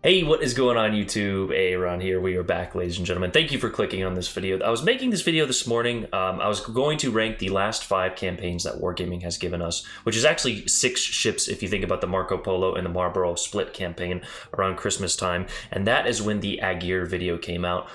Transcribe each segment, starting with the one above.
Hey, what is going on YouTube? Aaron here. We are back, ladies and gentlemen. Thank you for clicking on this video. I was making this video this morning. I was going to rank the last 5 campaigns that Wargaming has given us, which is actually 6 ships if you think about the Marco Polo and the Marlborough split campaign around Christmas time. And that is when the Aguirre video came out.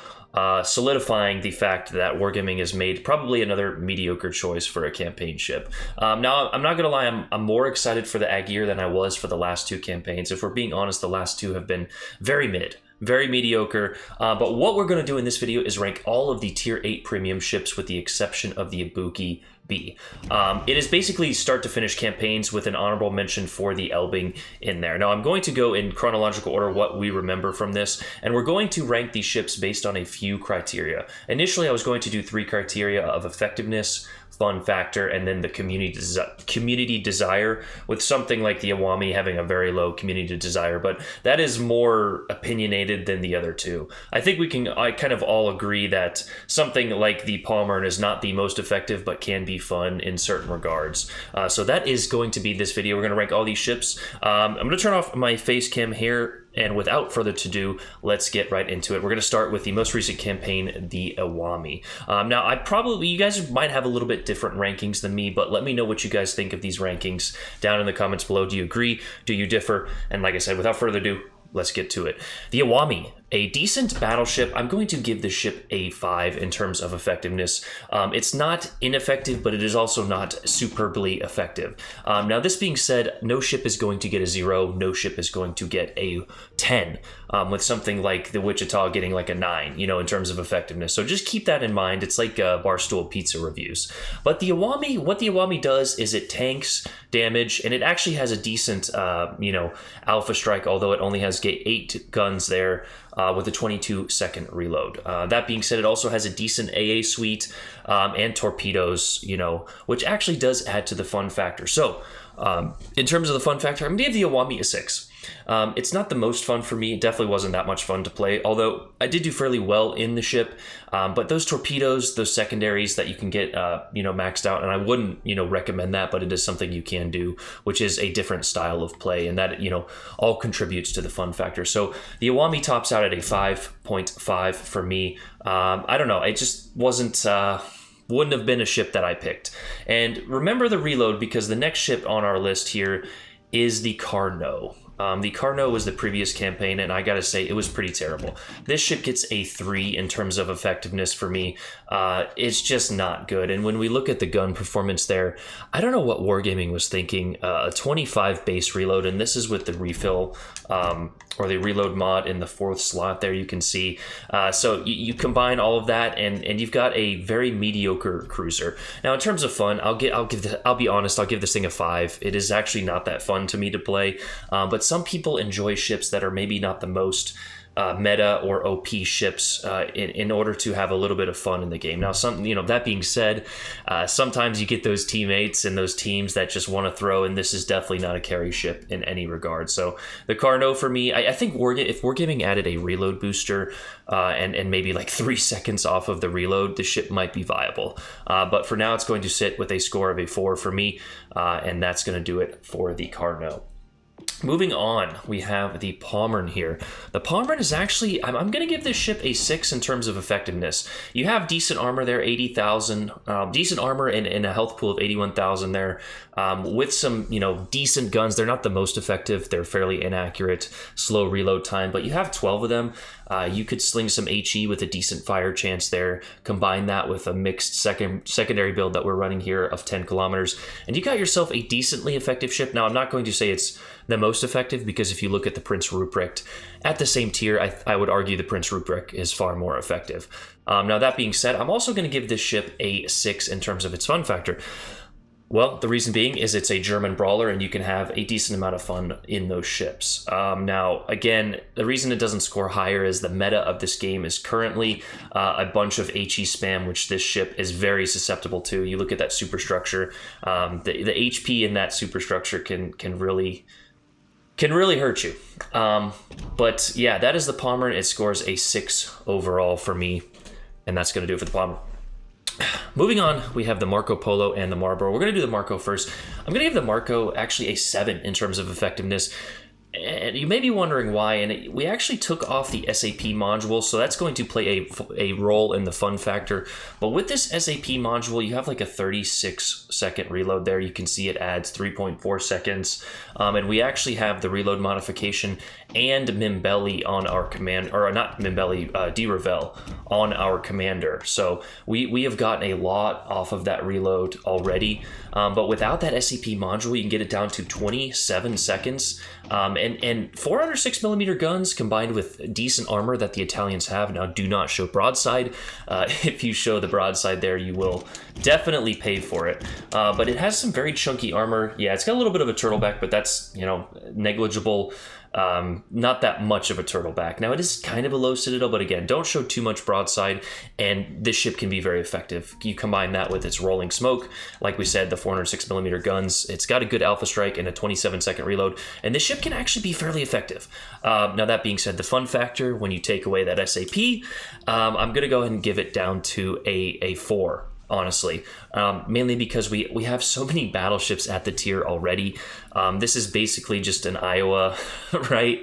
Solidifying the fact that Wargaming has made probably another mediocre choice for a campaign ship. Now, I'm not going to lie, I'm more excited for the Aguirre than I was for the last 2 campaigns. If we're being honest, the last 2 have been very mid. Very mediocre, but what we're going to do in this video is rank all of the tier 8 premium ships with the exception of the Ibuki B. It is basically start to finish campaigns with an honorable mention for the Elbing in there. Now I'm going to go in chronological order what we remember from this, and we're going to rank these ships based on a few criteria. Initially I was going to do 3 criteria of effectiveness, fun factor, and then the community desire, with something like the Iwami having a very low community desire, but that is more opinionated than the other 2. I think I kind of all agree that something like the Palmer is not the most effective, but can be fun in certain regards. So that is going to be this video. We're going to rank all these ships. I'm going to turn off my face cam here. And without further ado, let's get right into it. We're going to start with the most recent campaign, the Iwami. Now, you guys might have a little bit different rankings than me, but let me know what you guys think of these rankings down in the comments below. Do you agree? Do you differ? And like I said, without further ado, let's get to it. The Iwami, a decent battleship. I'm going to give this ship a 5 in terms of effectiveness. It's not ineffective, but it is also not superbly effective. Now, this being said, no ship is going to get a 0. No ship is going to get a 10, with something like the Wichita getting like a 9, in terms of effectiveness. So just keep that in mind. It's like Barstool Pizza reviews. But the Iwami, what the Iwami does is it tanks damage, and it actually has a decent, alpha strike, although it only has 8 guns there. With a 22-second reload. That being said, it also has a decent AA suite and torpedoes, which actually does add to the fun factor. So, in terms of the fun factor, I'm going to give the Iwami a 6. It's not the most fun for me. It definitely wasn't that much fun to play, although I did do fairly well in the ship. But those torpedoes, those secondaries that you can get, maxed out, and I wouldn't, recommend that, but it is something you can do, which is a different style of play, and that, all contributes to the fun factor. So the Iwami tops out at a 5.5 for me. I don't know. It just wouldn't have been a ship that I picked. And remember the reload, because the next ship on our list here is the Carnot. The Carnot was the previous campaign, and I gotta say, it was pretty terrible. This ship gets a 3 in terms of effectiveness for me. It's just not good. And when we look at the gun performance there, I don't know what Wargaming was thinking. A 25 base reload, and this is with the refill, or the reload mod in the 4th slot there, you can see. So you combine all of that, and you've got a very mediocre cruiser. Now, in terms of fun, I'll be honest, I'll give this thing a 5. It is actually not that fun to me to play, but some people enjoy ships that are maybe not the most meta or OP ships in order to have a little bit of fun in the game. Now, that being said, sometimes you get those teammates and those teams that just want to throw, and this is definitely not a carry ship in any regard. So the Carnot for me, I think if Wargaming added a reload booster and maybe like 3 seconds off of the reload, the ship might be viable. But for now, it's going to sit with a score of a 4 for me, and that's going to do it for the Carnot. Moving on, we have the Pommern here. The Pommern is actually, I'm going to give this ship a 6 in terms of effectiveness. You have decent armor there, 80,000, decent armor and a health pool of 81,000 there, with some, decent guns. They're not the most effective. They're fairly inaccurate, slow reload time, but you have 12 of them. You could sling some HE with a decent fire chance there, combine that with a mixed secondary build that we're running here of 10 kilometers, and you got yourself a decently effective ship. Now, I'm not going to say it's the most effective, because if you look at the Prince Ruprecht at the same tier, I would argue the Prince Ruprecht is far more effective. Now, that being said, I'm also going to give this ship a 6 in terms of its fun factor. Well, the reason being is it's a German brawler, and you can have a decent amount of fun in those ships. Now, again, the reason it doesn't score higher is the meta of this game is currently a bunch of HE spam, which this ship is very susceptible to. You look at that superstructure, the HP in that superstructure can really hurt you. But yeah, that is the Palmer. It scores a 6 overall for me, and that's going to do it for the Palmer. Moving on, we have the Marco Polo and the Marlborough. We're going to do the Marco first. I'm going to give the Marco actually a 7 in terms of effectiveness. And you may be wondering why, and we actually took off the SAP module, so that's going to play a role in the fun factor. But with this SAP module, you have like a 36-second reload there. You can see it adds 3.4 seconds. And we actually have the reload modification and Mimbelli on our command, or not Mimbelli, D-Revel on our commander. So we have gotten a lot off of that reload already. But without that SAP module, you can get it down to 27 seconds. And 406mm guns combined with decent armor that the Italians have. Now, do not show broadside. If you show the broadside there, you will definitely pay for it. But it has some very chunky armor. Yeah, it's got a little bit of a turtleback, but that's, negligible. Not that much of a turtleback. Now, it is kind of a low citadel, but again, don't show too much broadside, and this ship can be very effective. You combine that with its rolling smoke, like we said, the 406mm guns. It's got a good alpha strike and a 27-second reload, and this ship can actually be fairly effective. Now, that being said, the fun factor, when you take away that SAP, I'm going to go ahead and give it down to a 4. Honestly, mainly because we have so many battleships at the tier already. This is basically just an Iowa, right,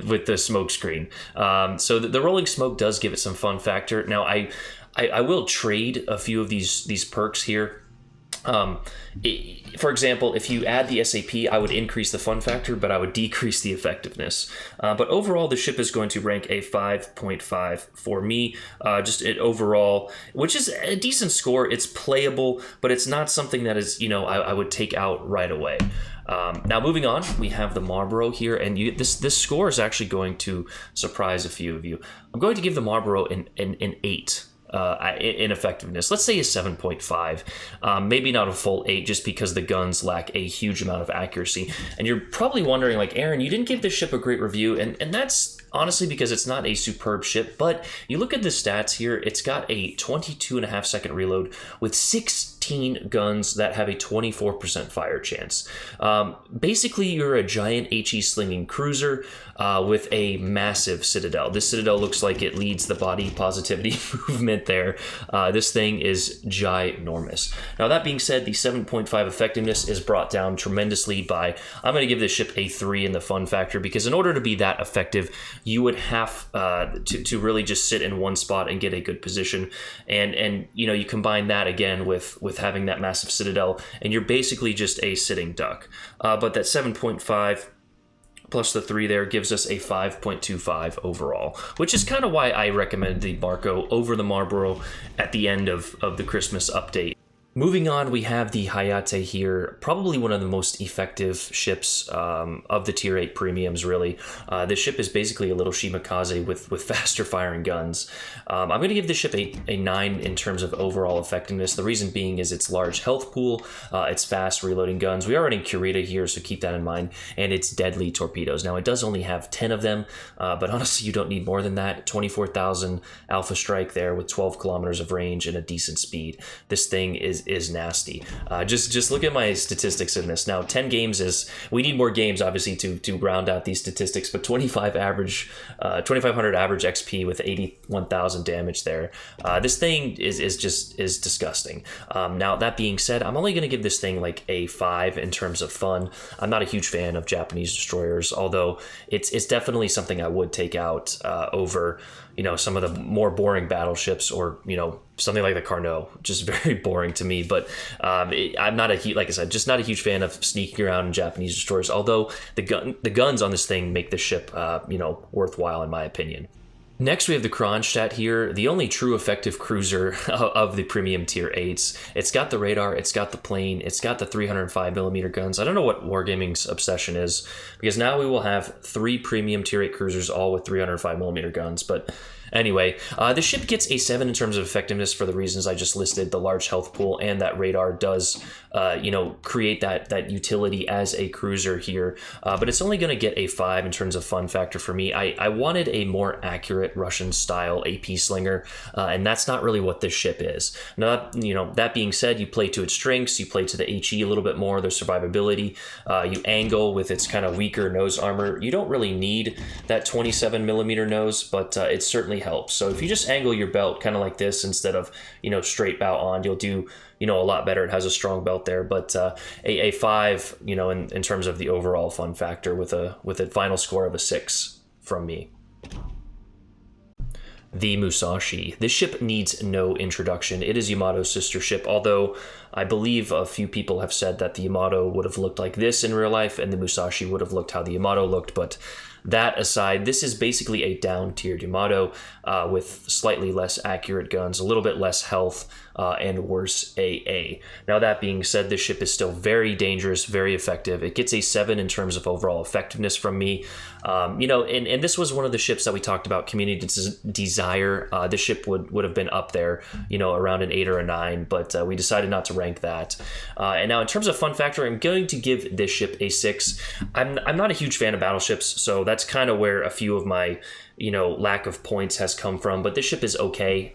with the smoke screen. So the rolling smoke does give it some fun factor. Now, I will trade a few of these perks here. For example, if you add the SAP, I would increase the fun factor, but I would decrease the effectiveness. But overall, the ship is going to rank a 5.5 for me. Just it overall, which is a decent score. It's playable, but it's not something that is, I would take out right away. Now, moving on, we have the Marlboro here, and this score is actually going to surprise a few of you. I'm going to give the Marlboro an 8. In effectiveness. Let's say a 7.5, maybe not a full 8, just because the guns lack a huge amount of accuracy. And you're probably wondering, like, Aaron, you didn't give this ship a great review, and that's honestly because it's not a superb ship, but you look at the stats here, it's got a 22.5-second reload with 16 guns that have a 24% fire chance. Basically, you're a giant HE slinging cruiser with a massive citadel. This citadel looks like it leads the body positivity movement there. This thing is ginormous. Now, that being said, the 7.5 effectiveness is brought down tremendously by, I'm going to give this ship a 3 in the fun factor, because in order to be that effective, you would have to really just sit in one spot and get a good position. And you combine that again with having that massive citadel, and you're basically just a sitting duck. But that 7.5 plus the 3 there gives us a 5.25 overall, which is kind of why I recommend the Marco over the Marlboro at the end of the Christmas update. Moving on, we have the Hayate here, probably one of the most effective ships of the Tier 8 premiums, really. This ship is basically a little Shimakaze with faster firing guns. I'm going to give this ship a 9 in terms of overall effectiveness. The reason being is its large health pool, its fast reloading guns. We are running Kurita here, so keep that in mind, and its deadly torpedoes. Now, it does only have 10 of them, but honestly, you don't need more than that. 24,000 alpha strike there with 12 kilometers of range and a decent speed. This thing is nasty. Just look at my statistics in this. Now, 10 games is, we need more games obviously to round out these statistics, but 2500 average XP with 81,000 damage there. This thing is disgusting. Now, that being said, I'm only going to give this thing like a 5 in terms of fun. I'm not a huge fan of Japanese destroyers, although it's definitely something I would take out over some of the more boring battleships, or something like the Carnot, just very boring to me. But I'm not like I said, just not a huge fan of sneaking around in Japanese destroyers, although the guns on this thing make the ship worthwhile in my opinion. Next, we have the Kronstadt here, the only true effective cruiser of the premium tier 8s. It's got the radar, it's got the plane, it's got the 305mm guns. I don't know what Wargaming's obsession is, because now we will have 3 premium tier 8 cruisers, all with 305mm guns. But anyway, the ship gets a 7 in terms of effectiveness for the reasons I just listed. The large health pool and that radar does, create that utility as a cruiser here. But it's only going to get a 5 in terms of fun factor for me. I wanted a more accurate Russian-style AP slinger, and that's not really what this ship is. Now, that being said, you play to its strengths, you play to the HE a little bit more, their survivability, you angle with its kind of weaker nose armor. You don't really need that 27mm nose, but it certainly helps. So if you just angle your belt kind of like this instead of, straight bow on, you'll do, a lot better. It has a strong belt there, but a 5, in terms of the overall fun factor with a final score of a 6 from me. The Musashi. This ship needs no introduction. It is Yamato's sister ship, although I believe a few people have said that the Yamato would have looked like this in real life and the Musashi would have looked how the Yamato looked, but that aside, this is basically a down-tiered Yamato with slightly less accurate guns, a little bit less health, and worse AA. Now that being said, this ship is still very dangerous, very effective. It gets a 7 in terms of overall effectiveness from me. And this was one of the ships that we talked about, Community Desire. This ship would have been up there, around an 8 or a 9, but we decided not to rank that. And now in terms of fun factor, I'm going to give this ship a 6. I'm not a huge fan of battleships, so that's kind of where a few of my lack of points has come from, but this ship is okay,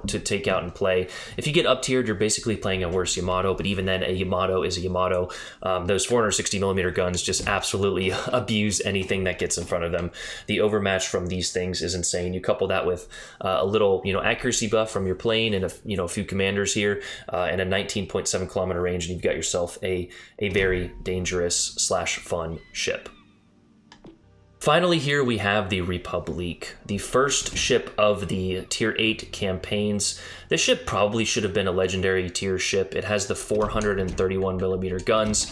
to take out and play. If you get up tiered, you're basically playing a worse Yamato, but even then, a Yamato is a Yamato. Those 460mm guns just absolutely abuse anything that gets in front of them. The overmatch from these things is insane. You couple that with a little, accuracy buff from your plane and a few commanders here, and a 19.7 kilometer range, and you've got yourself a very dangerous / fun ship. Finally, here we have the Republique, the first ship of the Tier 8 campaigns. This ship probably should have been a legendary tier ship. It has the 431mm guns,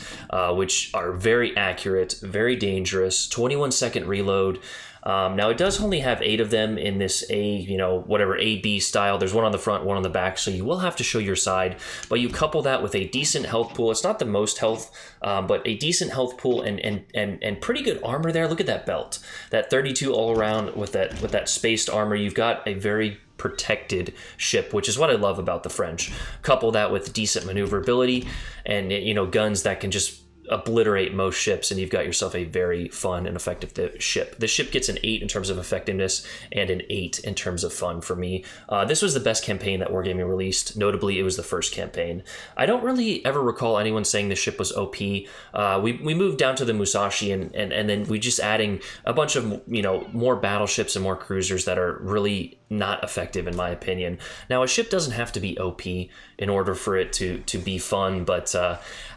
which are very accurate, very dangerous, 21-second reload. Now it does only have 8 of them in this AB style. There's one on the front, one on the back, so you will have to show your side, but you couple that with a decent health pool. It's not the most health, but a decent health pool and pretty good armor there. Look at that belt, that 32 all around with that spaced armor. You've got a very protected ship, which is what I love about the French. Couple that with decent maneuverability and guns that can just obliterate most ships, and you've got yourself a very fun and effective ship. This ship gets an 8 in terms of effectiveness and an 8 in terms of fun for me. This was the best campaign that Wargaming released. Notably, it was the first campaign. I don't really ever recall anyone saying this ship was OP. We moved down to the Musashi, and then we just adding a bunch of more battleships and more cruisers that are really not effective in my opinion. Now, a ship doesn't have to be OP in order for it to be fun, but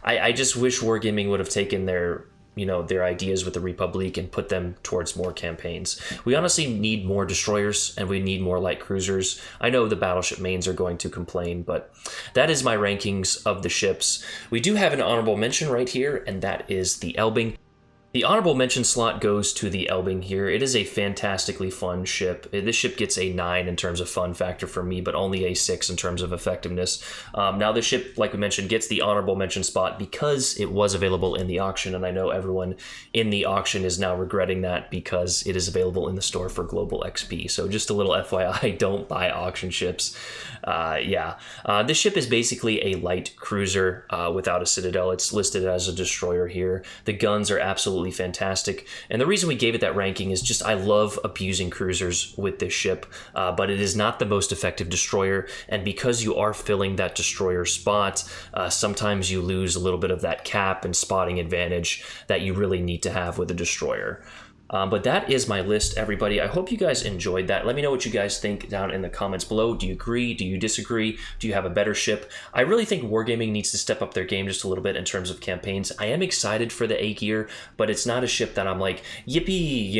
I just wish Wargaming would have taken their ideas with the Republique and put them towards more campaigns. We honestly need more destroyers and we need more light cruisers. I know the battleship mains are going to complain, but that is my rankings of the ships. We do have an honorable mention right here, and that is the Elbing. The honorable mention slot goes to the Elbing here. It is a fantastically fun ship. This ship gets a 9 in terms of fun factor for me, but only a 6 in terms of effectiveness. Now, this ship, like we mentioned, gets the honorable mention spot because it was available in the auction, and I know everyone in the auction is now regretting that because it is available in the store for global XP. So just a little FYI, don't buy auction ships. This ship is basically a light cruiser without a citadel. It's listed as a destroyer here. The guns are absolutely fantastic, and the reason we gave it that ranking is just I love abusing cruisers with this ship, but it is not the most effective destroyer, and because you are filling that destroyer spot, sometimes you lose a little bit of that cap and spotting advantage that you really need to have with a destroyer. But that is my list, everybody. I hope you guys enjoyed that. Let me know what you guys think down in the comments below. Do you agree? Do you disagree? Do you have a better ship? I really think Wargaming needs to step up their game just a little bit in terms of campaigns. I am excited for the A-Gear, but it's not a ship that I'm like, yippee,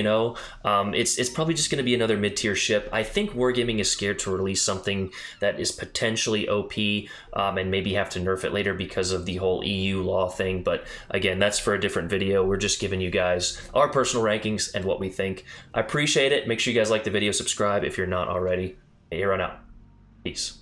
It's probably just going to be another mid-tier ship. I think Wargaming is scared to release something that is potentially OP and maybe have to nerf it later because of the whole EU law thing. But again, that's for a different video. We're just giving you guys our personal rankings and what we think. I appreciate it. Make sure you guys like the video, subscribe if you're not already. Here on out. Peace.